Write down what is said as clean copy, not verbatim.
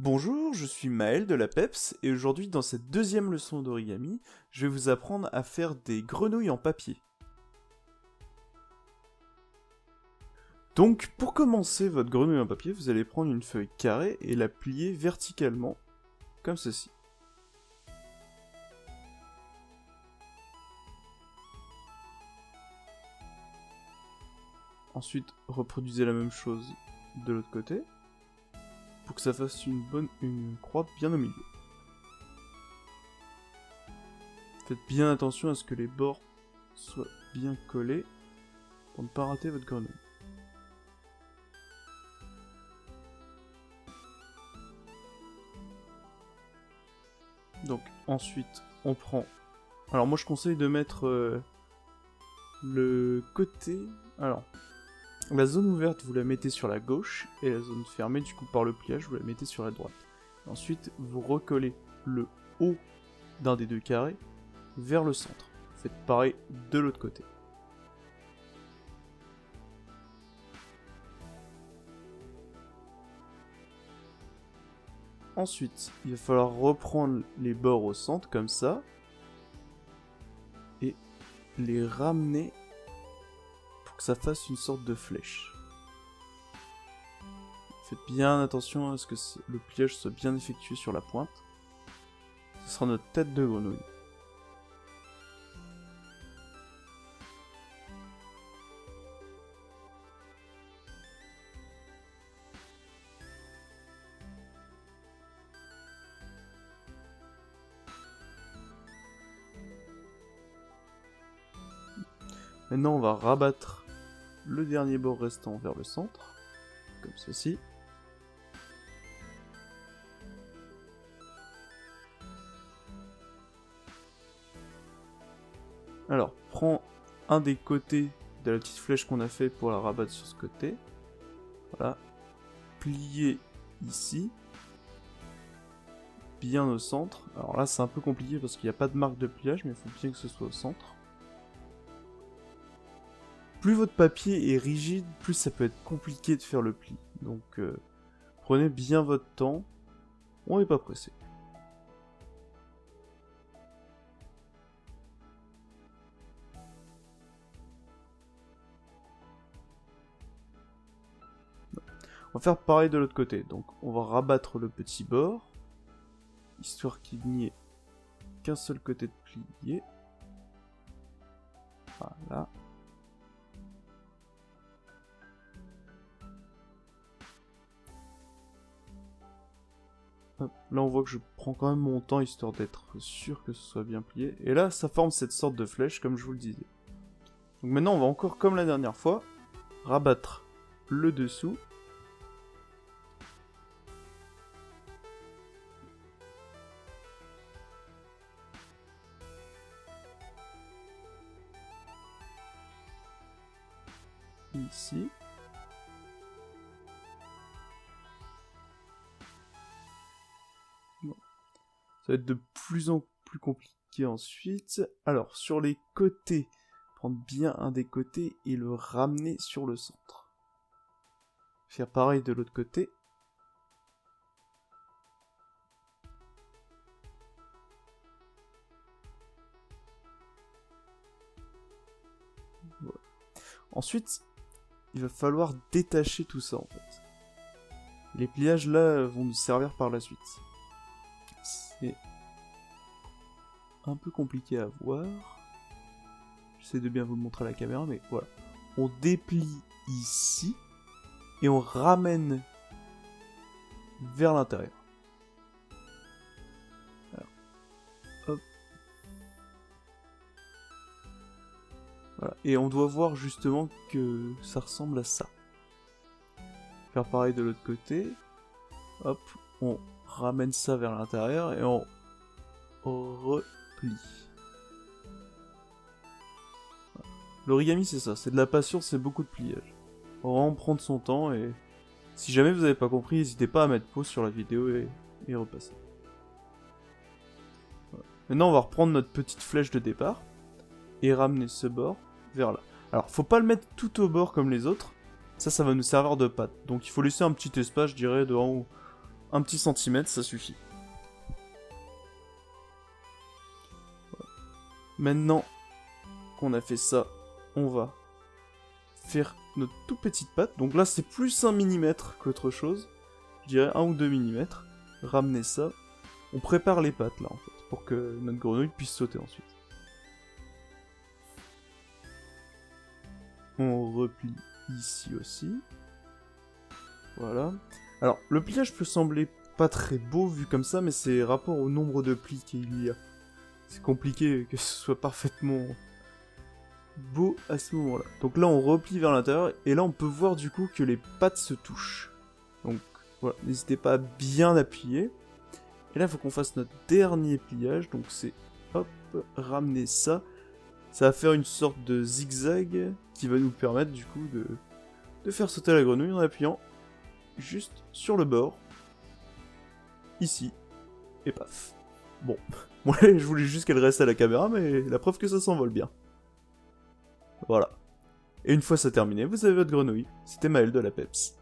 Bonjour, je suis Maël de la PEPS et aujourd'hui dans cette deuxième leçon d'origami, je vais vous apprendre à faire des grenouilles en papier. Donc pour commencer votre grenouille en papier, vous allez prendre une feuille carrée et la plier verticalement, comme ceci. Ensuite, reproduisez la même chose de l'autre côté, pour que ça fasse une croix bien au milieu. Faites bien attention à ce que les bords soient bien collés, pour ne pas rater votre grenouille. Donc ensuite, on prend... Alors moi je conseille de mettre le côté... Alors, la zone ouverte, vous la mettez sur la gauche, et la zone fermée, du coup par le pliage, vous la mettez sur la droite. Ensuite, vous recollez le haut d'un des deux carrés vers le centre. Faites pareil de l'autre côté. Ensuite, il va falloir reprendre les bords au centre, comme ça, et les ramener pour que ça fasse une sorte de flèche. Faites bien attention à ce que le pliage soit bien effectué sur la pointe. Ce sera notre tête de grenouille. Maintenant, on va rabattre le dernier bord restant vers le centre, comme ceci. Alors, prends un des côtés de la petite flèche qu'on a fait pour la rabattre sur ce côté. Voilà. Plier ici. Bien au centre. Alors là, c'est un peu compliqué parce qu'il n'y a pas de marque de pliage, mais il faut bien que ce soit au centre. Plus votre papier est rigide, plus ça peut être compliqué de faire le pli. Donc, prenez bien votre temps. On n'est pas pressé. On va faire pareil de l'autre côté. Donc, on va rabattre le petit bord, histoire qu'il n'y ait qu'un seul côté de plié. Voilà. Hop. Là, on voit que je prends quand même mon temps, histoire d'être sûr que ce soit bien plié. Et là, ça forme cette sorte de flèche, comme je vous le disais. Donc maintenant, on va encore, comme la dernière fois, rabattre le dessous. Ici. Bon. Ça va être de plus en plus compliqué ensuite. Alors, sur les côtés, prendre bien un des côtés et le ramener sur le centre. Faire pareil de l'autre côté. Voilà. Ensuite, il va falloir détacher tout ça en fait. Les pliages là vont nous servir par la suite. C'est un peu compliqué à voir. J'essaie de bien vous le montrer à la caméra, mais voilà. On déplie ici et on ramène vers l'intérieur. Hop. Voilà. Et on doit voir justement que ça ressemble à ça. Faire pareil de l'autre côté. Hop, on ramène ça vers l'intérieur et on replie. Voilà. L'origami c'est ça, c'est de la patience, c'est beaucoup de pliage. Faut vraiment prendre son temps et si jamais vous n'avez pas compris, n'hésitez pas à mettre pause sur la vidéo et repasser. Voilà. Maintenant on va reprendre notre petite flèche de départ et ramener ce bord vers là. Alors faut pas le mettre tout au bord comme les autres, ça va nous servir de pâte. Donc il faut laisser un petit espace, je dirais, de un petit centimètre, ça suffit. Voilà. Maintenant qu'on a fait ça, on va faire notre toute petite patte. Donc là, c'est plus 1 mm qu'autre chose. Je dirais 1 ou 2 mm. Ramener ça. On prépare les pattes, là, en fait, pour que notre grenouille puisse sauter ensuite. On replie ici aussi. Voilà. Alors, le pliage peut sembler pas très beau vu comme ça, mais c'est rapport au nombre de plis qu'il y a. C'est compliqué que ce soit parfaitement beau à ce moment-là. Donc là, on replie vers l'intérieur, et là, on peut voir du coup que les pattes se touchent. Donc, voilà, n'hésitez pas à bien appuyer. Et là, il faut qu'on fasse notre dernier pliage, donc c'est, hop, ramener ça. Ça va faire une sorte de zigzag qui va nous permettre du coup de faire sauter la grenouille en appuyant juste sur le bord, ici, et paf. Bon, moi je voulais juste qu'elle reste à la caméra, mais la preuve que ça s'envole bien. Voilà. Et une fois ça terminé, vous avez votre grenouille. C'était Maël de la Peps.